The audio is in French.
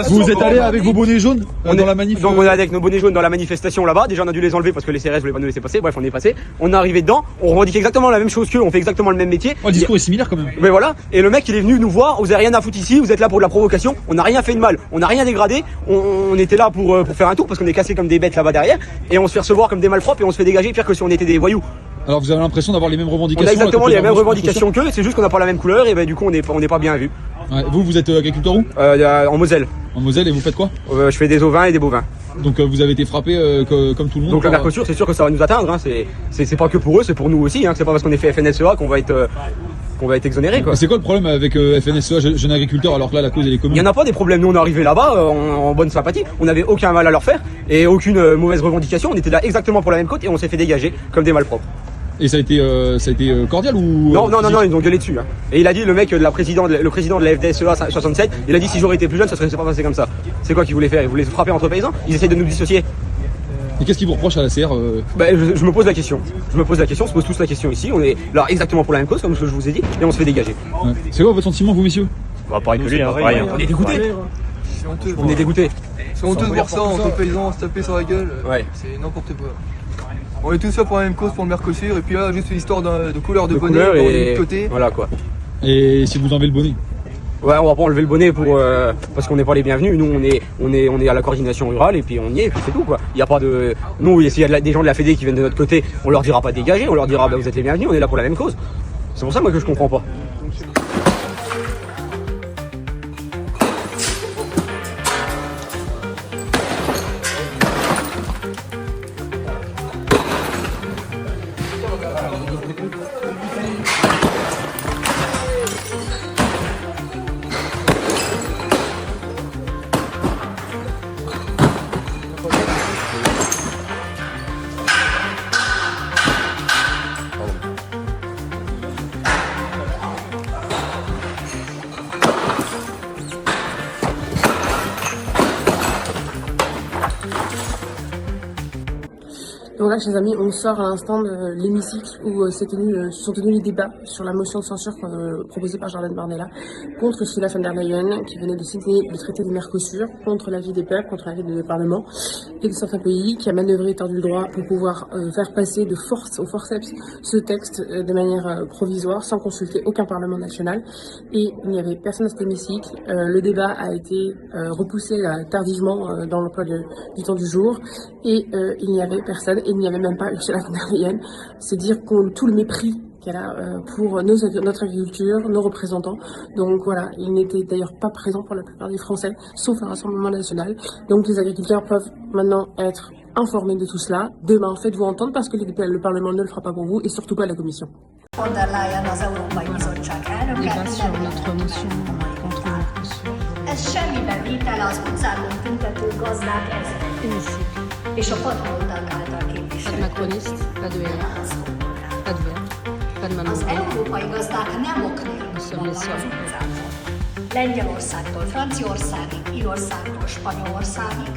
Vous êtes allé avec vos bonnets jaunes dans la manif? Donc on est allé avec nos bonnets jaunes dans la manifestation là-bas. Déjà on a dû les enlever parce que les CRS voulaient pas nous laisser passer. Bref, on est passé. On est arrivé dedans. On revendique exactement la même chose qu'eux. On fait exactement le même métier. Oh, le discours est similaire quand même. Mais voilà. Et le mec il est venu nous voir. Vous avez rien à foutre ici. Vous êtes là pour de la provocation. On n'a rien fait de mal. On n'a rien dégradé. On était là pour faire un tour parce qu'on est cassé comme des bêtes là-bas derrière. Et on se fait recevoir comme des malpropres et on se fait dégager pire que si on était des voyous. Alors vous avez l'impression d'avoir les mêmes revendications? On a exactement les mêmes revendications qu'eux. C'est juste qu'on n'a pas la même couleur et ben du coup on n'est pas bien vu. Ouais. Vous êtes agriculteur où? En Moselle. En Moselle, et vous faites quoi? Je fais des ovins et des bovins. Donc vous avez été frappé comme tout le monde? Donc le Mercosur, c'est sûr que ça va nous atteindre. Hein. C'est pas que pour eux, c'est pour nous aussi. Hein. C'est pas parce qu'on est fait FNSEA qu'on va être exonéré. C'est quoi le problème avec FNSEA, Jeunes Agriculteurs, alors que là la cause elle est commune? Il n'y en a pas des problèmes. Nous on est arrivés là-bas en bonne sympathie. On n'avait aucun mal à leur faire et aucune mauvaise revendication. On était là exactement pour la même côte et on s'est fait dégager comme des malpropres. Et ça a été cordial ou? Non, ils ont gueulé dessus. Hein. Et il a dit, le mec, le président de la FDSEA 67, il a dit si j'aurais été plus jeune, ça serait pas passé comme ça. C'est quoi qu'ils voulaient faire? Ils voulaient se frapper entre paysans? Ils essayent de nous dissocier. Et qu'est-ce qu'ils vous reprochent à la CR? Je me pose la question. On se pose tous la question ici. On est là exactement pour la même cause, comme ce que je vous ai dit, et on se fait dégager. Ouais. C'est quoi votre sentiment, vous, messieurs? Pareil que lui, hein, pareil. On est dégoûtés. On est dégoûtés. C'est honteux de voir ça entre paysans se taper sur la gueule. Ouais. C'est n'importe quoi. On est tous là pour la même cause, pour le Mercosur, et puis là, juste une histoire de couleur de bonnet et de côté. Voilà quoi. Et si vous enlevez le bonnet? Ouais, on va pas enlever le bonnet parce qu'on n'est pas les bienvenus. Nous, on est à la coordination rurale et puis on y est, et puis c'est tout quoi. Il y a pas de. Nous, s'il y a des gens de la Fédé qui viennent de notre côté, on leur dira pas de dégager, on leur dira vous êtes les bienvenus, on est là pour la même cause. C'est pour ça moi que je comprends pas. Donc là, chers amis, on sort à l'instant de l'hémicycle où se sont tenus les débats sur la motion de censure proposée par Jordan Bardella contre Ursula von der Leyen, qui venait de signer le traité du Mercosur, contre l'avis des peuples, contre l'avis du Parlement et de certains pays, qui a manœuvré et tordu le droit pour pouvoir faire passer de force au forceps ce texte de manière provisoire, sans consulter aucun Parlement national. Et il n'y avait personne à cet hémicycle. Le débat a été repoussé tardivement dans l'emploi du temps du jour, et il n'y avait personne. Il n'y avait même pas Ursula von der Leyen. C'est dire tout le mépris qu'elle a pour notre agriculture, nos représentants. Donc voilà, il n'était d'ailleurs pas présent pour la plupart des Français, sauf un Rassemblement national. Donc les agriculteurs peuvent maintenant être informés de tout cela. Demain, faites-vous entendre parce que le Parlement ne le fera pas pour vous et surtout pas la Commission. Débat sur notre motion contre le Mercosur. Ez semmiben vitel az utcákon tüntető gazdák Hémicycle. és a padlóták által Pas de képviselt macroniste, pas de LR, pas de vert, pas de Az maman. európai gazdák nem ok nélkül vannak az utcákon. Lengyelországtól Franciaországig, Írországtól Spanyolországig,